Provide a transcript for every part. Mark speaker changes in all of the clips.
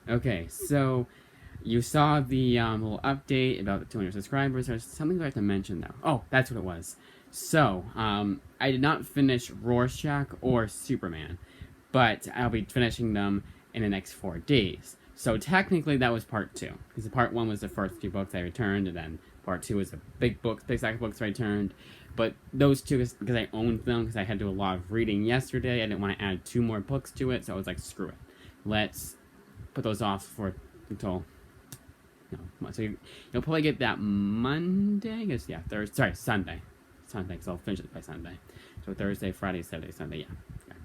Speaker 1: Okay, so you saw the little update about the 200 subscribers. There's something I have to mention though. Oh, that's what it was. So, I did not finish Rorschach or Superman, but I'll be finishing them in the next 4 days. So technically, that was part two, because part one was the first two books I returned, and then part two was the big stack of books I returned. But those two, because I owned them, because I had to do a lot of reading yesterday, I didn't want to add two more books to it, so I was like, screw it. Let's put those off for until no. So you'll probably get that Monday. I guess yeah. Thursday. Sorry, Sunday. Sunday. So I'll finish it by Sunday. So Thursday, Friday, Saturday, Sunday. Yeah. Okay.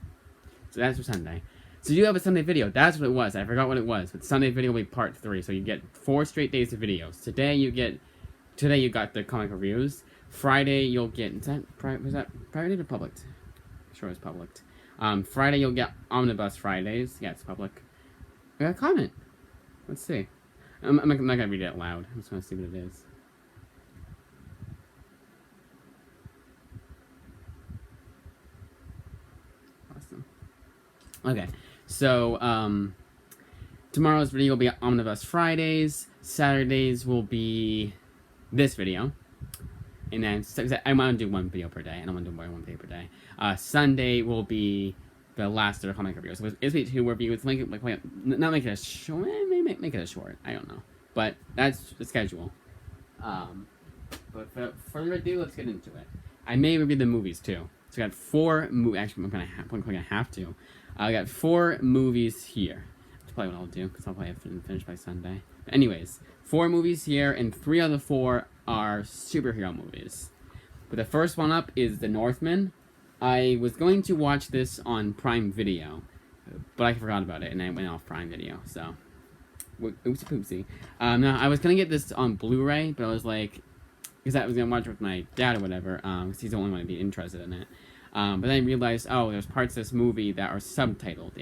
Speaker 1: So that's for Sunday. So you have a Sunday video. That's what it was. I forgot what it was. But Sunday video will be part 3. So you get 4 straight days of videos. Today you got the comic reviews. Friday you'll get was that private or public? Sure, it was public. Friday you'll get Omnibus Fridays. Yeah, it's public. I got a comment. Let's see. I'm not gonna read it out loud. I'm just gonna see what it is. Awesome. Okay, so tomorrow's video will be Omnibus Fridays. Saturdays will be this video, and then I want to do one video per day. I don't want to do more than one video per day. Sunday will be the last of the comic reviews. So it's 2 reviews. Not make it a short. Maybe make it a short. I don't know, but that's the schedule. But without further ado, let's get into it. I may review the movies too. So I got 4 movies. Actually, I'm gonna have to. I got 4 movies here. That's probably what I'll do, because I'll probably have to finish by Sunday. But anyways, 4 movies here, and 3 of the 4 are superhero movies. But the first one up is The Northman. I was going to watch this on Prime Video, but I forgot about it, and I went off Prime Video, so oopsie poopsie. Now, I was going to get this on Blu-ray, but I was like, because I was going to watch it with my dad or whatever, because he's the only one to be interested in it. But then I realized, oh, there's parts of this movie that are subtitled.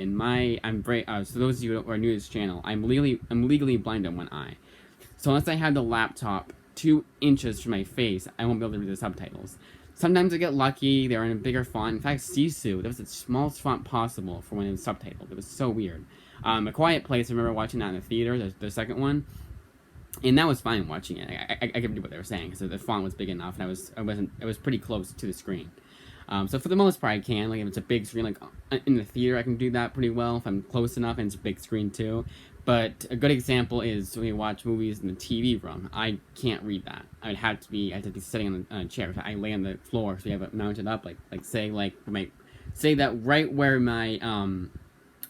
Speaker 1: So those of you who are new to this channel, I'm legally blind in one eye. So unless I have the laptop 2 inches from my face, I won't be able to read the subtitles. Sometimes I get lucky, they're in a bigger font. In fact, Sisu, that was the smallest font possible for when it was subtitled. It was so weird. A Quiet Place, I remember watching that in the theater, the second one. And that was fine watching it. I could do what they were saying, because the font was big enough, and it was pretty close to the screen. So for the most part, I can. Like, if it's a big screen, like in the theater, I can do that pretty well if I'm close enough, and it's a big screen too. But a good example is when we watch movies in the TV room. I can't read that. I'd have to be sitting on a chair. If I lay on the floor, so we have it mounted up, say that right where my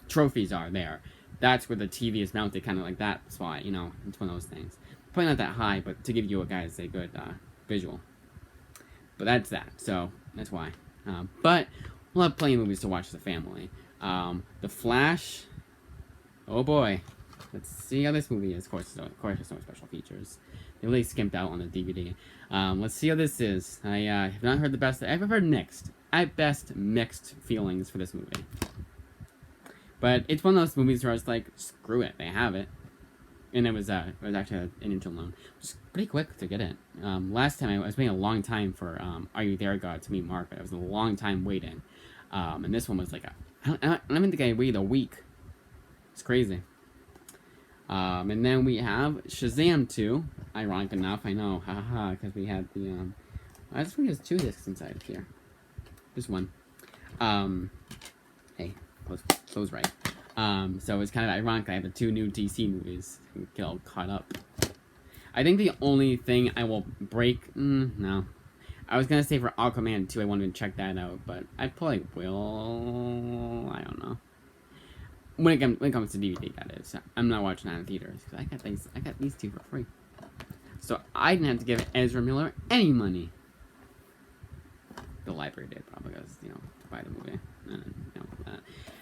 Speaker 1: trophies are there. That's where the TV is mounted, kind of like that spot. You know, it's one of those things. Probably not that high, but to give you guys a good visual. But that's that. So that's why. But we'll have plenty of movies to watch as a family. The Flash. Oh boy. Let's see how this movie is. Of course, there's no special features. They really skimped out on the DVD. Let's see how this is. I have not heard the best. I've heard mixed. At best, mixed feelings for this movie. But it's one of those movies where I was like, screw it, they have it. And it was actually an initial loan. It was pretty quick to get it. Last time I was waiting a long time for Are You There, God? To meet Margaret. It was a long time waiting. And this one was like I don't even think I waited a week. It's crazy. And then we have Shazam 2. Ironic enough, I know, haha, because we had the I just think there's 2 discs inside here. Just one. Hey, close right. So it's kind of ironic I have the 2 new DC movies to get all caught up. I think the only thing I will break, no. I was gonna say for Aquaman 2, I wanted to check that out, but I probably will. I don't know. When it comes to DVD, that is. I'm not watching that in theaters, because I got these 2 for free. So I didn't have to give Ezra Miller any money. The library did, probably, because, to buy the movie. That.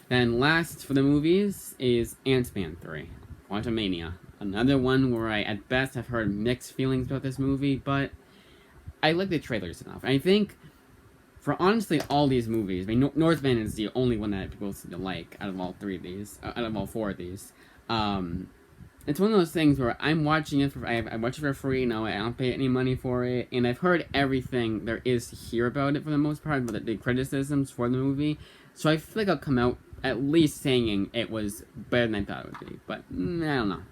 Speaker 1: Then last for the movies is Ant-Man 3, Quantumania. Another one where I, at best, have heard mixed feelings about this movie, but I like the trailers enough. I think, for honestly all these movies, I mean, Northman is the only one that people seem to like out of all 4 of these. It's one of those things where I'm watching it I watch it for free. No, I don't pay any money for it, and I've heard everything there is to hear about it for the most part, but the criticisms for the movie. So I feel like I'll come out at least saying it was better than I thought it would be. But I don't know.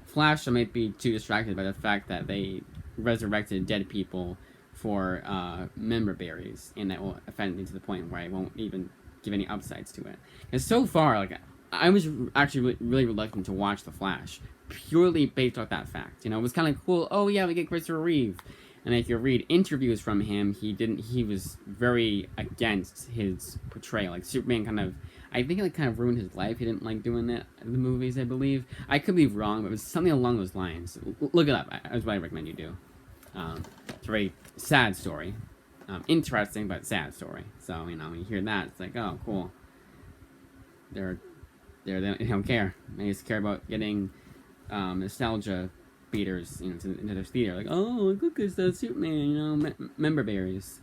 Speaker 1: Flash, I might be too distracted by the fact that they resurrected dead people for member berries, and that will offend me to the point where I won't even give any upsides to it. And so far, like, I was actually really reluctant to watch The Flash, purely based off that fact. You know, it was kind of cool. Oh yeah, we get Christopher Reeve, and if you read interviews from him, he was very against his portrayal. Like Superman kind of, I think it kind of ruined his life. He didn't like doing that in the movies, I believe. I could be wrong, but it was something along those lines. Look it up. That's what I recommend you do. It's a very sad story. Interesting, but sad story. So, you know, when you hear that, it's like, oh, cool. They don't care. They just care about getting nostalgia beaters, you know, into their theater. Like, oh, look, it's the Superman, you know, member berries.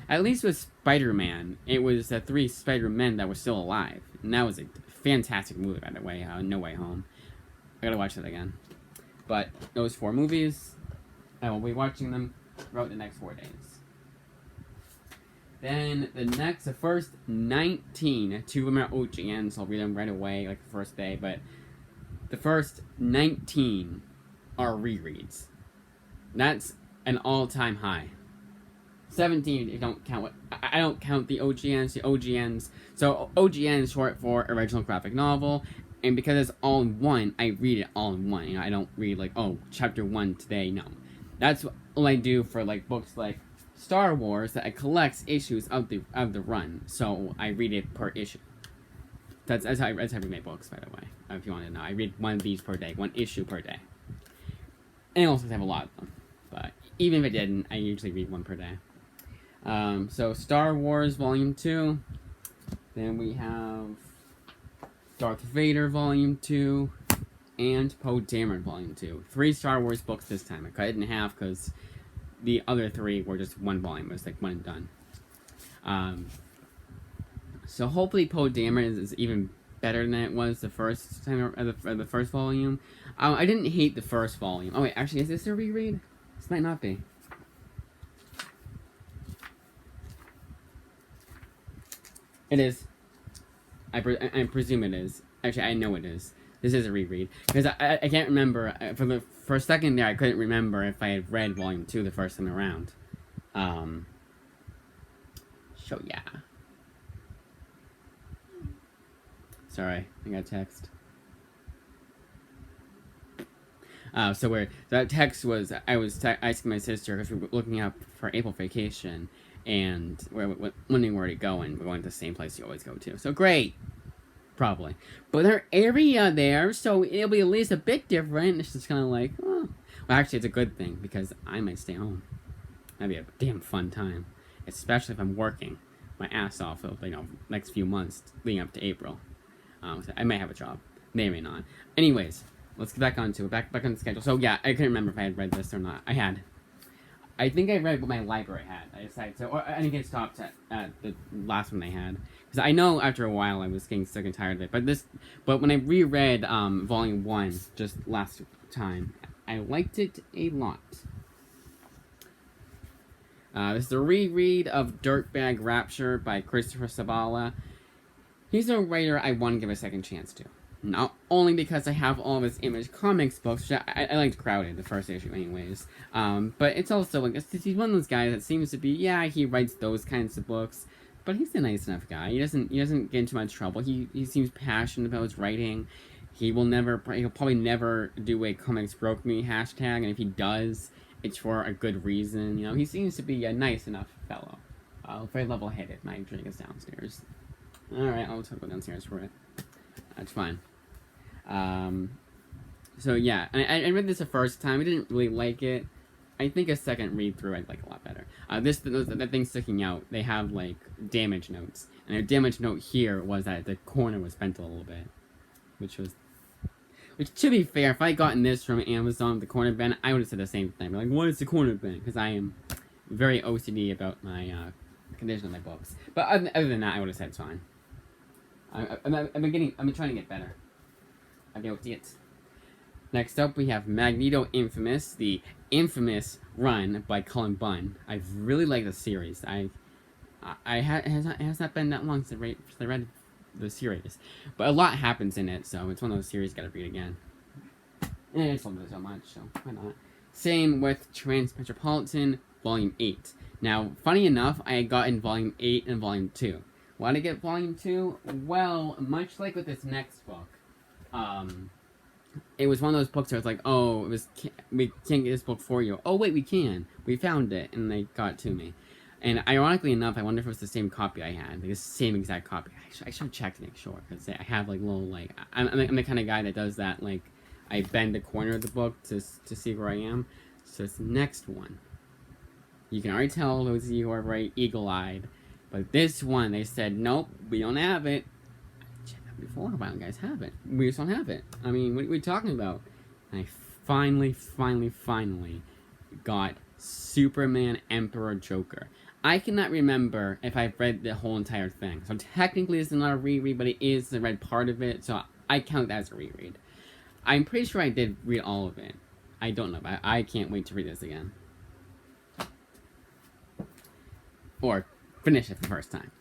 Speaker 1: At least with Spider-Man, it was the 3 Spider-Men that were still alive. And that was a fantastic movie, by the way, No Way Home. I gotta watch that again. But those 4 movies, I will be watching them throughout the next 4 days. Then the first 19, 2 of them are OGN, so I'll read them right away, like the first day, but the first 19 are rereads. That's an all-time high. 17, if you don't count I don't count the OGNs. So OGN is short for original graphic novel, and because it's all in one, I read it all in one. You know, I don't read like, oh, chapter 1 today. No, that's what I do for like books like Star Wars, that it collects issues of the run, so I read it per issue. That's how I read my books, by the way. If you want to know, I read 1 of these per day, 1 issue per day. And I also have a lot of them, but even if I didn't, I usually read 1 per day. So Star Wars Volume 2. Then we have Darth Vader Volume 2. And Poe Dameron Volume 2. 3 Star Wars books this time. I cut it in half because the other 3 were just 1 volume. It was like 1 and done. So hopefully Poe Dameron is even better than it was the first time, the first volume. I didn't hate the first volume. Oh wait, actually, is this a reread? This might not be. It is. I presume it is. Actually, I know it is. This is a reread. Because I can't remember. For a second there, I couldn't remember if I had read Volume 2 the first time around. So, yeah. Sorry, I got a text. So that text was, I was asking my sister, because we were looking up for April vacation, and we're wondering where to go, and we're going to the same place you always go to. So great! Probably. But their area there, so it'll be at least a bit different. It's just kind of like, oh. Well, actually, it's a good thing, because I might stay home. That'd be a damn fun time. Especially if I'm working my ass off for, you know, next few months leading up to April. So I may have a job. May or may not. Anyways, let's get back onto it. Back on the schedule. So yeah, I couldn't remember if I had read this or not. I had. I think I read what my library had. I decided to, or I didn't get stopped at the last one they had, because I know after a while I was getting sick and tired of it. But when I reread Volume 1 just last time, I liked it a lot. This is a reread of Dirtbag Rapture by Christopher Zabala. He's a writer I want to give a second chance to. Not only because I have all of his Image Comics books, which I liked Crowded, the first issue anyways, but it's also, like, he's one of those guys that seems to be, yeah, he writes those kinds of books, but he's a nice enough guy. He doesn't get into much trouble. He seems passionate about his writing. He'll probably never do a comics broke me hashtag, and if he does, it's for a good reason. You know, he seems to be a nice enough fellow. Very level-headed. My drink is downstairs. Alright, I'll go downstairs for it. That's fine. So yeah, I read this the first time. I didn't really like it. I think a second read through I'd like a lot better. The thing sticking out, they have like damage notes, and their damage note here was that the corner was bent a little bit, which to be fair, if I gotten this from Amazon, the corner bent, I would have said the same thing. Like, what is the corner bent? Because I am very OCD about my condition of my books. But other than that, I would have said it's fine. I've been trying to get better. I've been able to it. Next up, we have Magneto Infamous, the infamous run by Cullen Bunn. I really like the series. It has not been that long since I read the series. But a lot happens in it, so it's one of those series you gotta read again. And I just love it so much, so why not? Same with Transmetropolitan Volume 8. Now, funny enough, I had gotten Volume 8 and Volume 2. Why did I get Volume 2? Well, much like with this next book, it was one of those books where it's like, oh, we can't get this book for you. Oh, wait, we can. We found it, and they got it to me. And ironically enough, I wonder if it was the same copy I had, like the same exact copy. I should have checked to make sure, because I have like little like I'm the kind of guy that does that. Like I bend the corner of the book to see where I am. So it's the next one. You can already tell those of you who are very eagle-eyed, but this one they said nope, we don't have it. I checked out before. Why don't you guys have it? We just don't have it. I mean, what are we talking about? And I finally got Superman Emperor Joker. I cannot remember if I've read the whole entire thing. So technically it's not a reread, but it is I read part of it, so I count that as a reread. I'm pretty sure I did read all of it. I don't know, but I can't wait to read this again. Or finish it for the first time.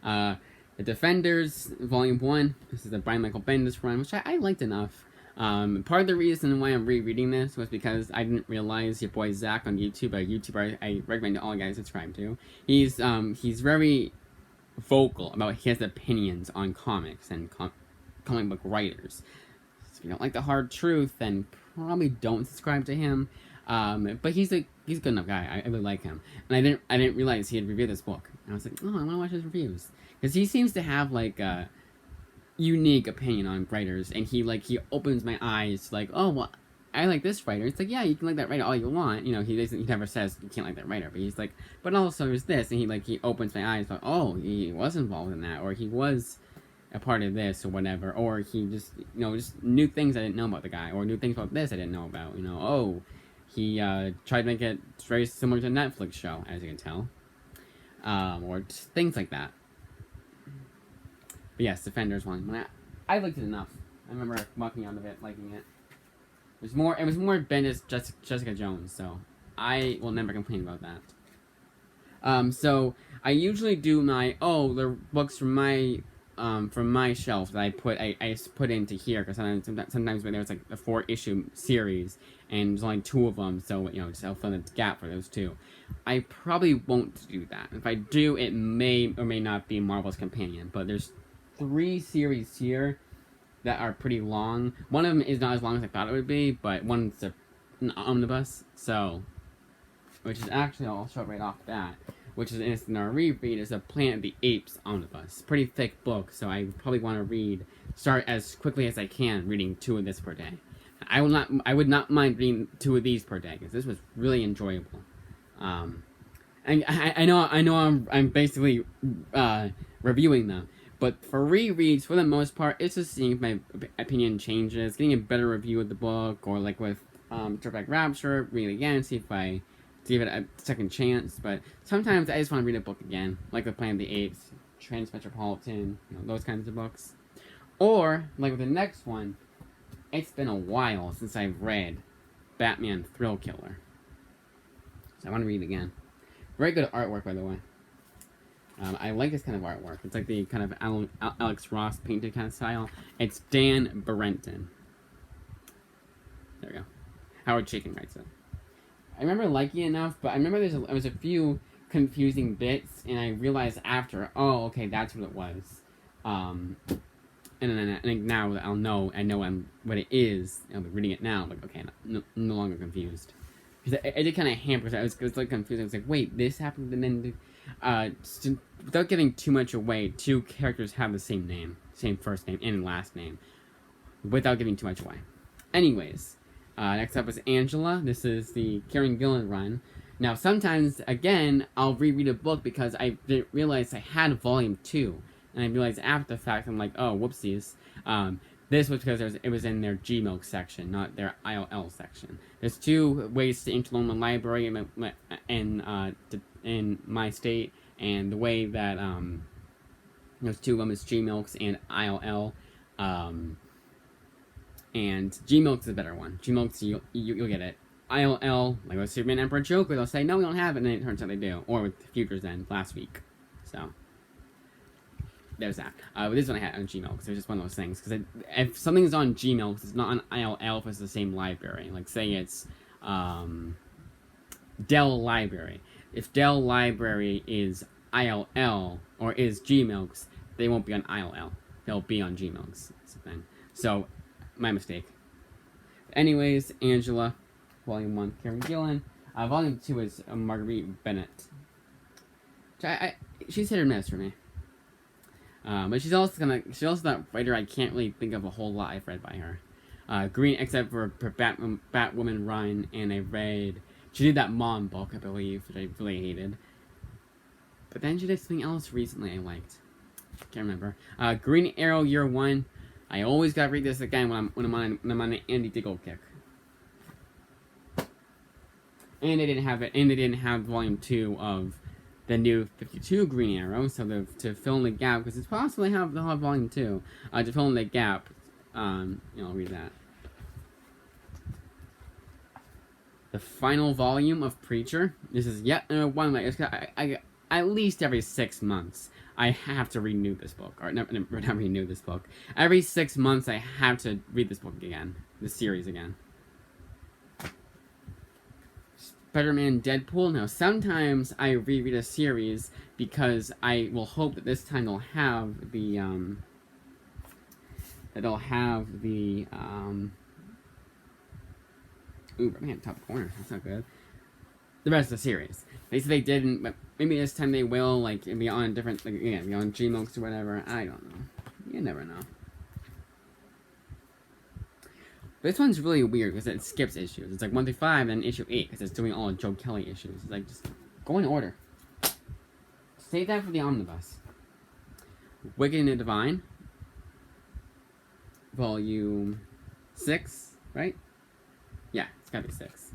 Speaker 1: The Defenders, Volume 1. This is the Brian Michael Bendis run, which I liked enough. Part of the reason why I'm rereading this was because I didn't realize your boy Zach on YouTube, a YouTuber I recommend all you guys subscribe to. He's very vocal about his opinions on comics and comic book writers. So if you don't like the hard truth, then probably don't subscribe to him. But he's a good enough guy. I really like him, and I didn't realize he had reviewed this book. And I was like, oh, I want to watch his reviews because he seems to have like a unique opinion on writers, and he opens my eyes to like, oh well, I like this writer. It's like, yeah, you can like that writer all you want, you know. He never says you can't like that writer, but he's like, but also there's this, and he opens my eyes like, oh, he was involved in that, or he was a part of this or whatever, or he just just new things I didn't know about the guy, or new things about this I didn't know about, oh, he tried to make it very similar to a Netflix show, as you can tell, or just things like that. But yes, Defenders one. I liked it enough. I remember walking out of it, liking it. It was more Bendis, Jessica Jones, so I will never complain about that. So I usually do the books from my shelf that I put into here, because sometimes when there's like a 4-issue series and there's only 2 of them, so just I'll fill in the gap for those 2. I probably won't do that. If I do, it may or may not be Marvel's Companion, but there's 3 series here that are pretty long. One of them is not as long as I thought it would be, but one's an omnibus, so which is actually, I'll show it right off that, which is in our reread, is a Planet of the Apes omnibus. Pretty thick book, so I probably want to start as quickly as I can, reading 2 of this per day. I would not mind reading 2 of these per day, because this was really enjoyable. And I know I'm basically reviewing them, but for rereads, for the most part, it's just seeing if my opinion changes, getting a better review of the book, or like with Direct Rapture, read it again, see if I give it a second chance. But sometimes I just want to read a book again, like the Planet of the Apes, Transmetropolitan, those kinds of books. Or, like with the next one, it's been a while since I've read Batman Thrill Killer. So I want to read it again. Very good artwork, by the way. I like this kind of artwork. It's like the kind of Alex Ross painted kind of style. It's Dan Barenton. There we go. Howard Chaykin writes it. I remember liking it enough, but I remember there was a few confusing bits, and I realized after, oh, okay, that's what it was. And then now I know what it is. I'll be reading it now. Like, okay, no longer confused. Because it did kind of hamper. It was like confusing. I was like, wait, this happened, and then without giving too much away, 2 characters have the same name, same first name and last name, without giving too much away. Anyways, next up is Angela. This is the Kieron Gillen run. Now, sometimes, again, I'll reread a book because I didn't realize I had Volume 2. And I realized after the fact, I'm like, oh, whoopsies. This was because it was in their Gmilk section, not their ILL section. There's 2 ways to enter the library in my state, and the way that there's 2 of them is Gmilks and ILL. And Gmilk's the better one. Gmilk's, you'll get it. ILL, like with Superman Emperor Joker, they'll say, no, we don't have it, and then it turns out they do. Or with Future's End last week. So there's that. But this one I had on Gmail because it was just one of those things. Because if something's on Gmail, because it's not on ILL, if it's the same library. Like say it's Dell Library. If Dell Library is ILL or is Gmail, they won't be on ILL. They'll be on Gmail. That's the thing. So, my mistake. Anyways, Angela, Volume 1, Karen Gillan. Volume 2 is Marguerite Bennett. She's hit or miss for me. But she's also that writer I can't really think of a whole lot I've read by her. Green, except for Batwoman Run, and I read... She did that Mom book, I believe, which I really hated. But then she did something else recently I liked. Can't remember. Green Arrow Year 1. I always gotta read this again when I'm on an Andy Diggle kick. And they didn't have it. And they didn't have Volume 2 of the new 52 Green Arrow. So to fill in the gap, because it's possible they'll have Volume 2. To fill in the gap, I'll read that. The final volume of Preacher. This is yet another one. I at least every 6 months, I have to renew this book. Or not renew this book. Every 6 months, I have to read this book again. This series again. Spider-Man Deadpool. Now, sometimes I reread a series because I will hope that this time they'll have the, ooh, right at the top corner. That's not good. The rest of the series. They said they didn't, but maybe this time they will, like, be on a different, like, yeah, be on Gmooks or whatever. I don't know. You never know. This one's really weird because it skips issues. It's like 1 through 5 and issue 8 because it's doing all of Joe Kelly issues. It's like, just go in order. Save that for the omnibus. Wicked and the Divine. Volume 6, right? Yeah, it's gotta be 6.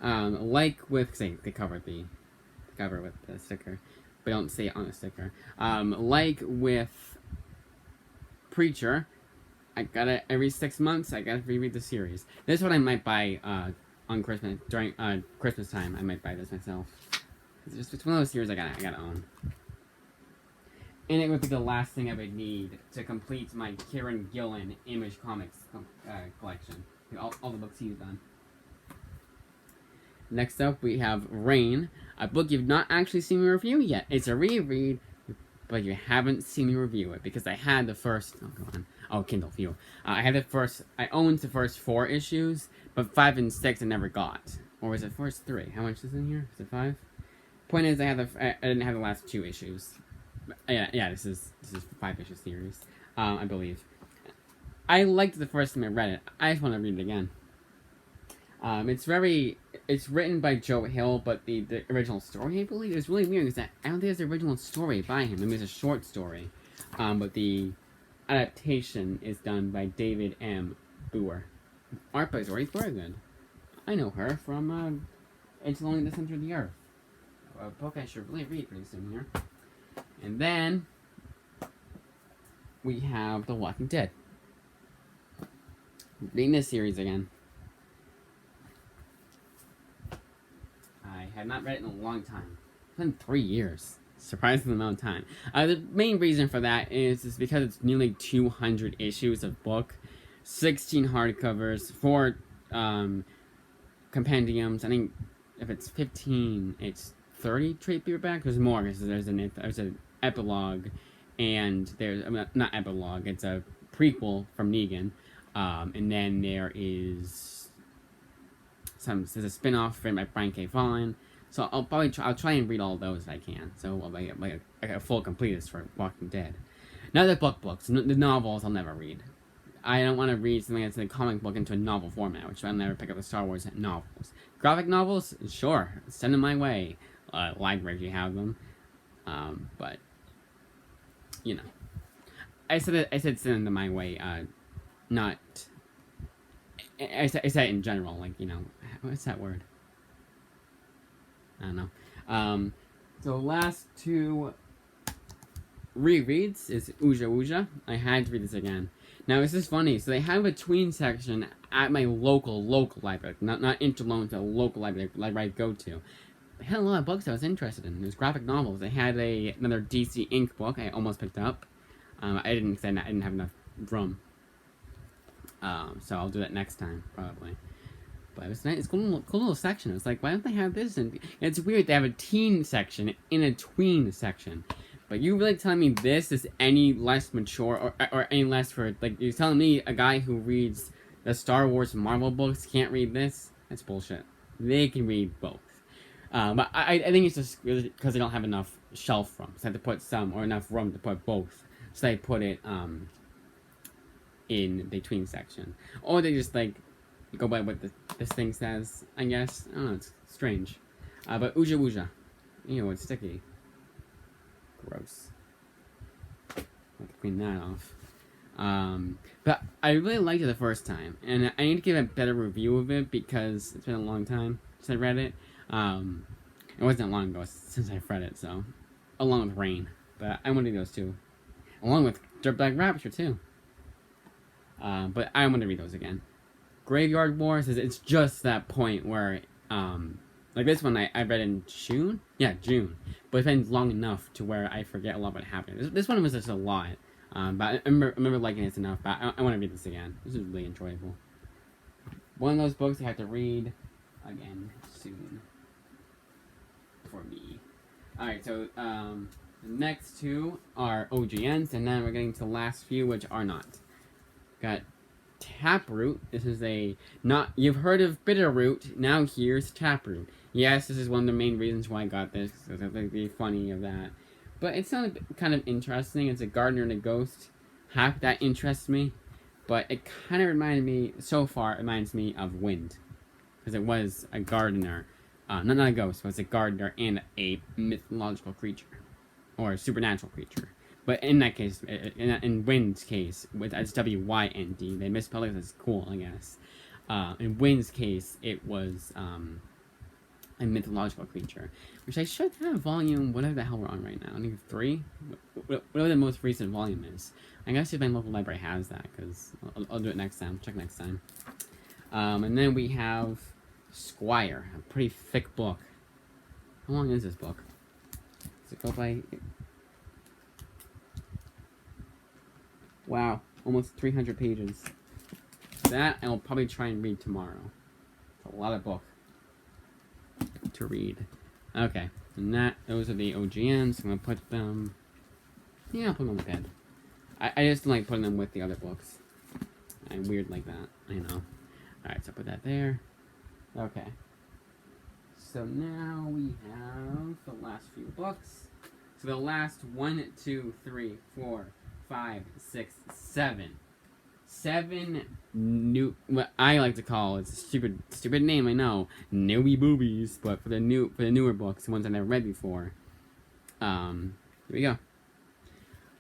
Speaker 1: Like with, say, they cover with the sticker, but don't say it on the sticker. Like with Preacher, I gotta, every 6 months, I gotta reread the series. This one I might buy, on Christmas, during, Christmas time, I might buy this myself. It's one of those series I gotta own. And it would be the last thing I would need to complete my Kieran Gillen Image Comics collection. All the books he's done. Next up, we have Rain, a book you've not actually seen me review yet. It's a reread, but you haven't seen me review it because I had the first. Oh, go on. Oh, Kindle View. I owned the first 4 issues, but 5 and 6 I never got. Or was it first 3? How much is in here? Is it 5? Point is, I didn't have the last 2 issues. Yeah. This is a 5-issue series, I believe. I liked the first time I read it. I just want to read it again. It's written by Joe Hill, but the original story, I believe, is really weird because I don't think it's the original story by him. I mean, it's a short story. But the adaptation is done by David M. Booher. Art by Zori, very good. I know her from, It's Lonely in the Center of the Earth. A book I should really read pretty soon here. And then, we have The Walking Dead. Reading this series again. I have not read it in a long time. It's been 3 years. Surprising amount of time. The main reason for that is because it's nearly 200 issues of book, 16 hardcovers, 4 compendiums. I think if it's 15, it's 30 trade paperback. There's more because there's an epilogue, and there's not epilogue. It's a prequel from Negan, and then there's a spin-off written by Brian K. Vaughan. So I'll try and read all those if I can. So I'll like a full completist for Walking Dead. Now the books, the novels I'll never read. I don't want to read something that's in a comic book into a novel format, which I'll never pick up the Star Wars novels. Graphic novels, sure, send them my way. Library if you have them, but you know, I said send them my way. Not. I said it in general, like, you know, what's that word? I don't know. So last 2 rereads is Ooja Wooja. I had to read this again. Now this is funny. So they have a tween section at my local library, not interloaned to a local library I go to. They had a lot of books I was interested in. There's graphic novels. They had another DC Inc. book I almost picked up. I didn't, because I didn't have enough room. So I'll do that next time, probably. But it was nice. It's a cool little section. It was like, why don't they have this? And it's weird. They have a teen section in a tween section. But you really telling me this is any less mature or any less for, like, you're telling me a guy who reads the Star Wars and Marvel books can't read this? That's bullshit. They can read both. But I think it's just because they don't have enough shelf room. So they have to put some, or enough room to put both. So they put it in the tween section. Or they just, like, go by what this thing says, I guess. I don't know, it's strange. But Ooja Wooja. Ew, it's sticky. Gross. I'll clean that off. But I really liked it the first time, and I need to give a better review of it because it's been a long time since I read it. It wasn't long ago since I read it, so along with Rain, but I want to read those too, along with Dirtbag Rapture too. But I want to read those again. Graveyard Wars it's just that point where like this one I read in June, June, but it's been long enough to where I forget a lot what happened. This one was just a lot. But I remember liking it enough, but I want to read this again. This is really enjoyable. One of those books I have to read again soon. For me. Alright, so the next two are OGNs, and then we're getting to the last few, which are not. Got Taproot. This is you've heard of Bitterroot, now here's Taproot. Yes, this is one of the main reasons why I got this, because I think it'd be funny of that. But it sounded kind of interesting. It's a gardener and a ghost. Half that interests me. But it kind of reminds me of Wind. Because it was a gardener. Not a ghost, but it's a gardener and a mythological creature. Or a supernatural creature. But in that case, in Wind's case, it's W-Y-N-D. They misspelled it, it's cool, I guess. In Wind's case, it was a mythological creature, which I should have volume, whatever the hell we're on right now. I think 3? Whatever the most recent volume is. I guess if my local library has that, because I'll do it next time. Check next time. And then we have Squire, a pretty thick book. How long is this book? Does it go by... Wow, almost 300 pages. That I will probably try and read tomorrow. It's a lot of book to read. Okay, and those are the OGNs. I'm gonna put them. Yeah, I'll put them on the bed. I just don't like putting them with the other books. I'm weird like that. I know. Alright, so put that there. Okay. So now we have the last few books. So the last 1, 2, 3, 4, 5, 6, 7. 7 new, what I like to call, it's a stupid name, I know, newy boobies, but for the newer books, the ones I never read before. Here we go.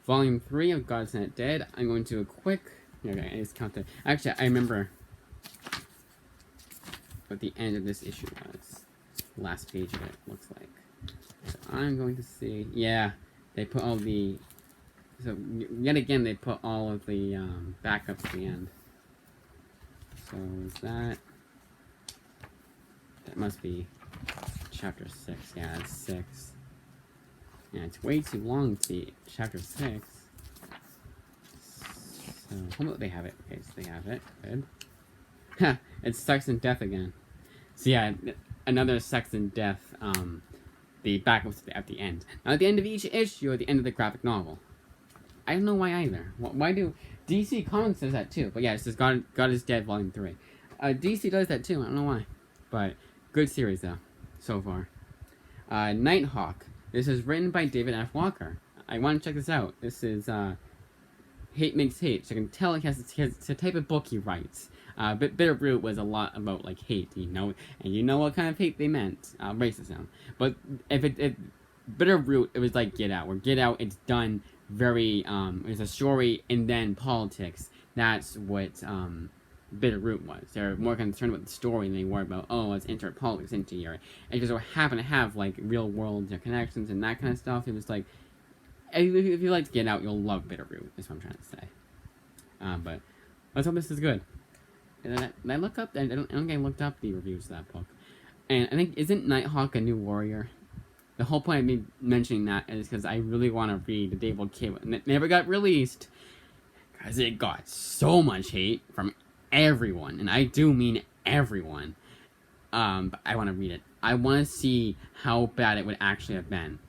Speaker 1: Volume 3 of God's Not Dead. I'm going to a quick, okay, I just counted. Actually, I remember what the end of this issue was. Last page of it looks like. So I'm going to see, yeah, they put all the, so yet again they put all of the backups at the end. So is that must be chapter 6. Yeah, it's 6. Yeah, it's way too long to be chapter 6. So hopefully they have it. Okay, so they have it. Good. Ha! It's sex and death again. So yeah, another sex and death. The backups at the end. Not at the end of each issue, at the end of the graphic novel. I don't know why either. Why do... DC Comics does that too. But yeah, it says God is Dead Volume 3. DC does that too. I don't know why. But good series though, so far. Nighthawk. This is written by David F. Walker. I want to check this out. This is Hate Makes Hate. So I can tell it's a type of book he writes. Bitterroot was a lot about like hate, you know, and you know what kind of hate they meant, racism. But if Bitterroot, it was like Get Out, where Get Out, it's done very, it's a story and then politics. That's what Bitterroot was. They're more concerned with the story than they were about, oh, let's insert politics into here. And because they happen to have like real world connections and that kind of stuff, it was like, if you like Get Out, you'll love Bitterroot, is what I'm trying to say. But let's hope this is good. And I look up, I don't think I looked up the reviews of that book. And I think, isn't Nighthawk a new warrior? The whole point of me mentioning that is because I really want to read the Devil Cave, and it never got released because it got so much hate from everyone, and I do mean everyone. But I want to read it. I want to see how bad it would actually have been.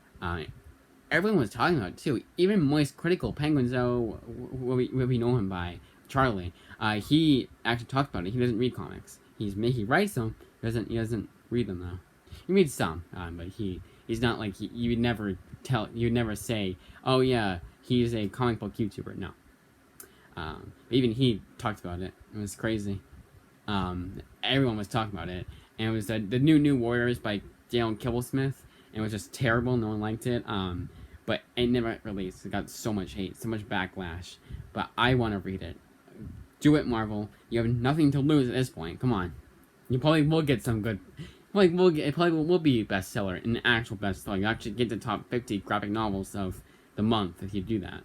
Speaker 1: Everyone was talking about it too. Even Moist Critical Penguins, though, what we know him by, Charlie. He actually talked about it. He doesn't read comics. He writes them. He doesn't read them though. He reads some, but he's not like you would never say, oh yeah, he's a comic book YouTuber. No. Even he talked about it. It was crazy. Everyone was talking about it, and it was the New Warriors by Dale Kibblesmith. And it was just terrible. No one liked it. But it never released. It got so much hate, so much backlash. But I want to read it. Do it, Marvel. You have nothing to lose at this point. Come on. You probably will get some good. It probably will be a bestseller, an actual bestseller. You actually get the top 50 graphic novels of the month if you do that.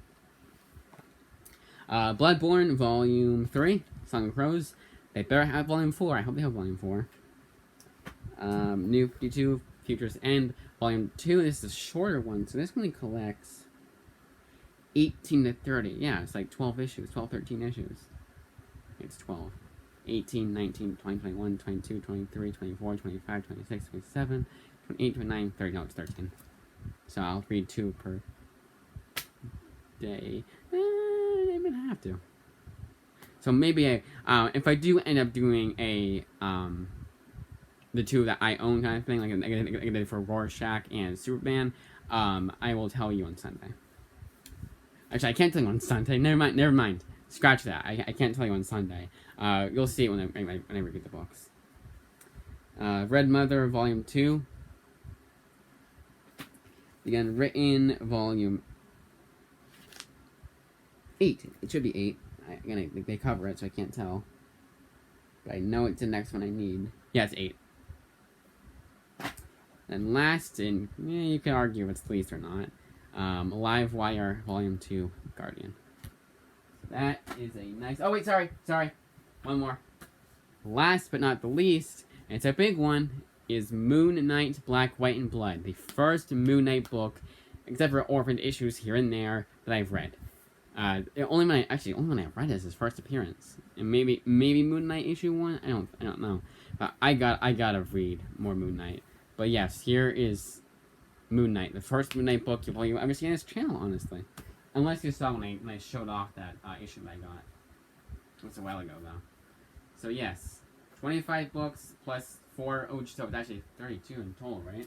Speaker 1: Bloodborne Volume 3, Song of Crows. They better have Volume 4. I hope they have Volume 4. New 52, Future's End. Volume 2 is the shorter one, so this only collects 18 to 30. Yeah, it's like 12 issues, 12, 13 issues. It's 12. 18, 19, 20, 21, 22, 23, 24, 25, 26, 27, 28, 29, 30. No, it's 13. So I'll read 2 per day. I even have to. So maybe if I do end up doing the 2 that I own kind of thing, like I did for Rorschach and Superman, I will tell you on Sunday. Actually, I can't tell you on Sunday. Never mind. Scratch that. I can't tell you on Sunday. You'll see it when I read the books. Red Mother, Volume 2. Again, written, Volume 8. It should be 8. Again, they cover it, so I can't tell. But I know it's the next one I need. Yeah, it's 8. And last, and you can argue if it's least or not, Live Wire, Volume 2, Guardian. That is a nice... Oh, wait, sorry. One more. Last but not the least, and it's a big one, is Moon Knight, Black, White, and Blood. The first Moon Knight book, except for orphaned issues here and there, that I've read. The only one I've read is his first appearance. And maybe Moon Knight issue 1? I don't know. But I gotta read more Moon Knight. But yes, here is Moon Knight, the first Moon Knight book you'll ever see on this channel, honestly. Unless you saw when I showed off that issue that I got. It was a while ago, though. So yes, 25 books plus 4, so it's actually 32 in total, right?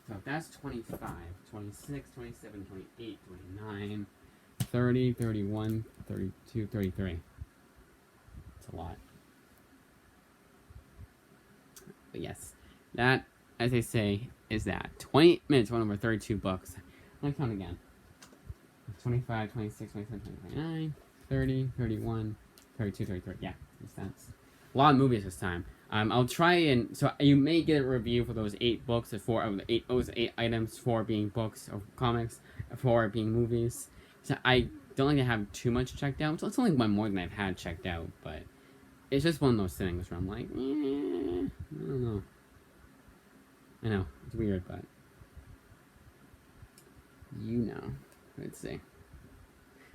Speaker 1: So that's 25, 26, 27, 28, 29, 30, 31, 32, 33. It's a lot. But yes, that, as they say, is that. 20 minutes, one over 32 books. Let me count again. 25, 26, 27, 29, 30, 31, 32, 33. Yeah, makes sense. A lot of movies this time. I'll try and... So you may get a review for those 8 books, those 8 items, 4 being books or comics, 4 being movies. So I don't like to have too much checked out. So it's only one more than I've had checked out, but it's just one of those things where I'm like, I don't know. I know, it's weird, but you know. Let's see.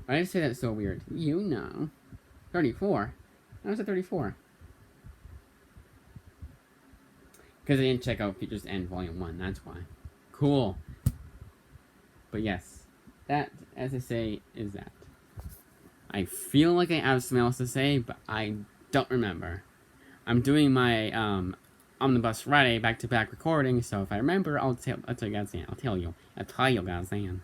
Speaker 1: Why did I say that's so weird? You know. 34? How is it 34? Because I didn't check out Future's End Volume 1, that's why. Cool. But yes, that, as I say, is that. I feel like I have something else to say, but I don't remember. I'm doing my Omnibus Friday back-to-back recording, so if I remember, I'll tell you guys then. I'll tell you guys then.